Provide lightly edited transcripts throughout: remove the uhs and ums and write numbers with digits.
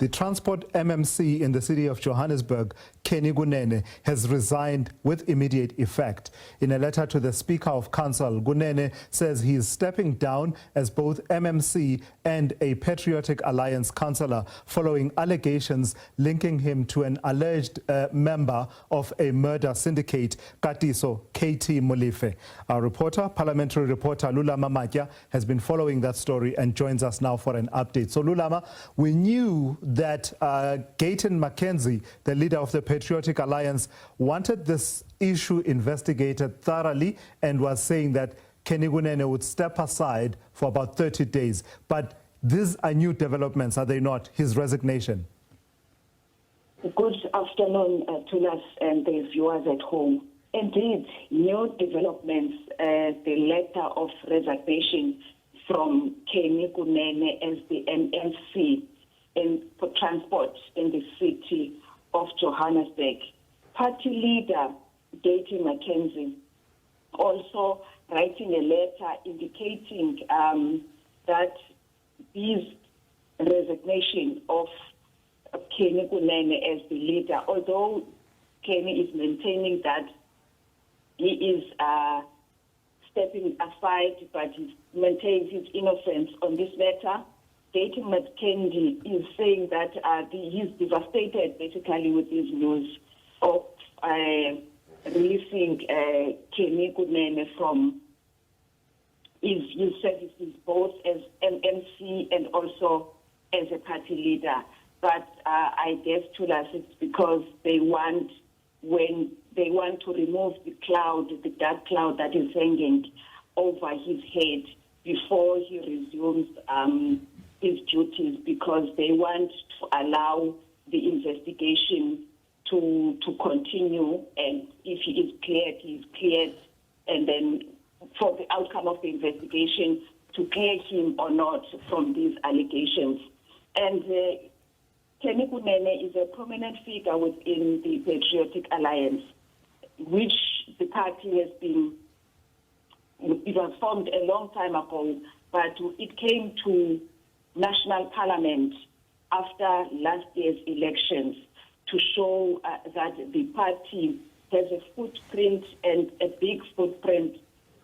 The transport MMC in the city of Johannesburg, Kenny Kunene, has resigned with immediate effect. In a letter to the Speaker of Council, Kunene says he is stepping down as both MMC and a Patriotic Alliance councillor following allegations linking him to an alleged member of a murder syndicate, Katiso KT Molefe. Our reporter, parliamentary reporter Lulama Matya, has been following that story and joins us now for an update. So Lulama, we knew that Gayton McKenzie, the leader of the Patriotic Alliance, wanted this issue investigated thoroughly and was saying that Kenny Kunene would step aside for about 30 days. But these are new developments, are they not? His resignation. Good afternoon to us and the viewers at home. Indeed, new developments, the letter of resignation from Kenny Kunene as the MMC for transport in the city of Johannesburg. Party leader Gayton McKenzie also writing a letter indicating that his resignation of Kenny Kunene as the leader, although Kenny is maintaining that he is stepping aside, but he maintains his innocence on this matter. Gayton McKenzie is saying that he's devastated basically with this news of releasing Kenny Kunene from his services both as MMC and also as a party leader. But I guess to us it's because they want to remove the cloud, the dark cloud that is hanging over his head before he resumes his duties, because they want to allow the investigation to continue, and if he is cleared, he is cleared, and then for the outcome of the investigation to clear him or not from these allegations. And Kenny Kunene is a prominent figure within the Patriotic Alliance, which the party has been, it was formed a long time ago, but it came to National Parliament after last year's elections to show that the party has a footprint, and a big footprint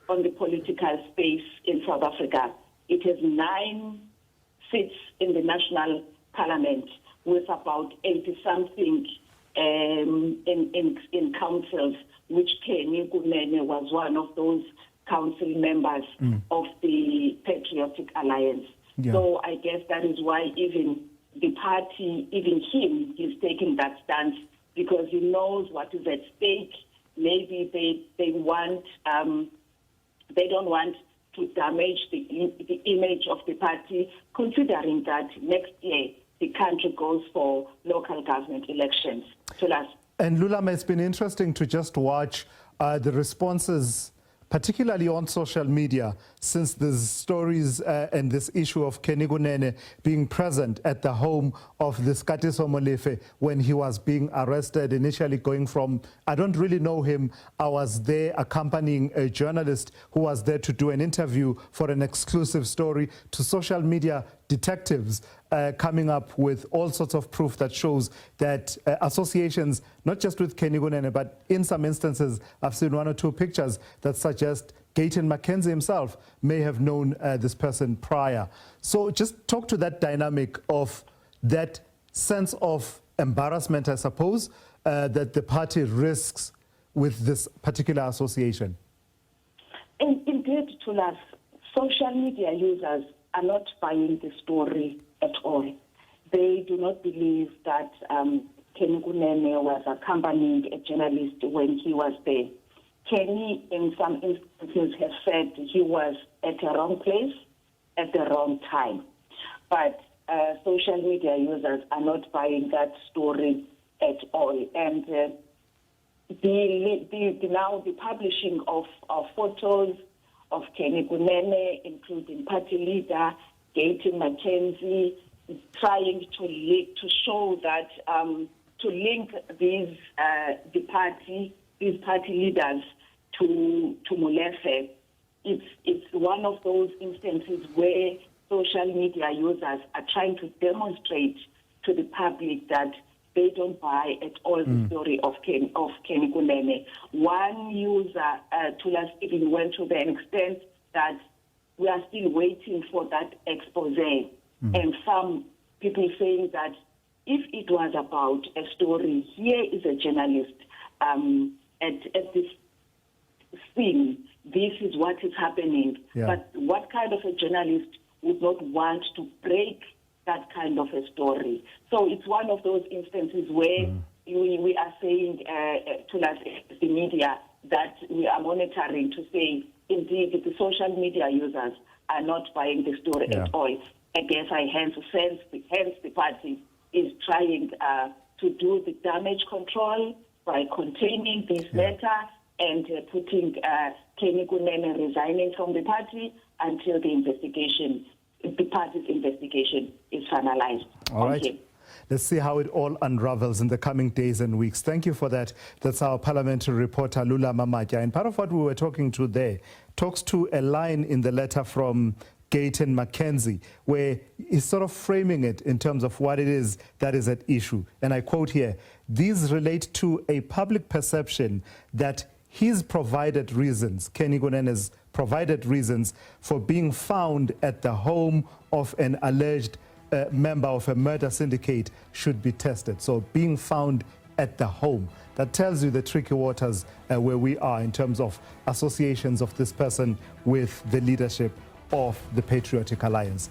on the political space in South Africa. It has 9 seats in the National Parliament, with about 80-something in councils, which Kenny Kunene was one of those council members of the Patriotic Alliance. Yeah. So I guess that is why even the party, even him, he's taking that stance, because he knows what is at stake. Maybe they want, they don't want to damage the image of the party, considering that next year the country goes for local government elections. And Lulama, it's been interesting to just watch the responses, particularly on social media, since these stories and this issue of Kenny Kunene being present at the home of this Katiso Molefe when he was being arrested, initially going from, I don't really know him, I was there accompanying a journalist who was there to do an interview for an exclusive story, to social media detectives coming up with all sorts of proof that shows that associations, not just with Kenny Kunene, but in some instances, I've seen 1 or 2 pictures that suggest Gayton McKenzie himself may have known this person prior. So just talk to that dynamic of that sense of embarrassment, I suppose, that the party risks with this particular association. Indeed, Tulas, social media users are not buying the story at all. They do not believe that Kenny Kunene was accompanying a journalist when he was there. Kenny, in some instances, has said he was at the wrong place at the wrong time. But social media users are not buying that story at all. And now the publishing of photos of Kenny Kunene, including party leader Gayton McKenzie, trying to show that to link these party leaders to Molefe. It's one of those instances where social media users are trying to demonstrate to the public that they don't buy at all the story of Kenny Kunene. One user, Tulas, even went to the extent that we are still waiting for that expose. And some people saying that if it was about a story, here is a journalist at this scene, this is what is happening. Yeah. But what kind of a journalist would not want to break that kind of a story? So it's one of those instances where we are saying to us, the media, that we are monitoring to say, indeed, the social media users are not buying the story at all. I guess hence the party is trying to do the damage control by containing this matter and putting Kenny Kunene resigning from the party until the party's investigation is finalized. All right. Let's see how it all unravels in the coming days and weeks. Thank you for that. That's our parliamentary reporter, Lula Mamatya. And part of what we were talking to there talks to a line in the letter from Gayton Mackenzie, where he's sort of framing it in terms of what it is that is at issue. And I quote here, "These relate to a public perception that he's provided reasons, Kenny Kunene's provided reasons for being found at the home of an alleged member of a murder syndicate should be tested." So being found at the home, that tells you the tricky waters where we are in terms of associations of this person with the leadership of the Patriotic Alliance.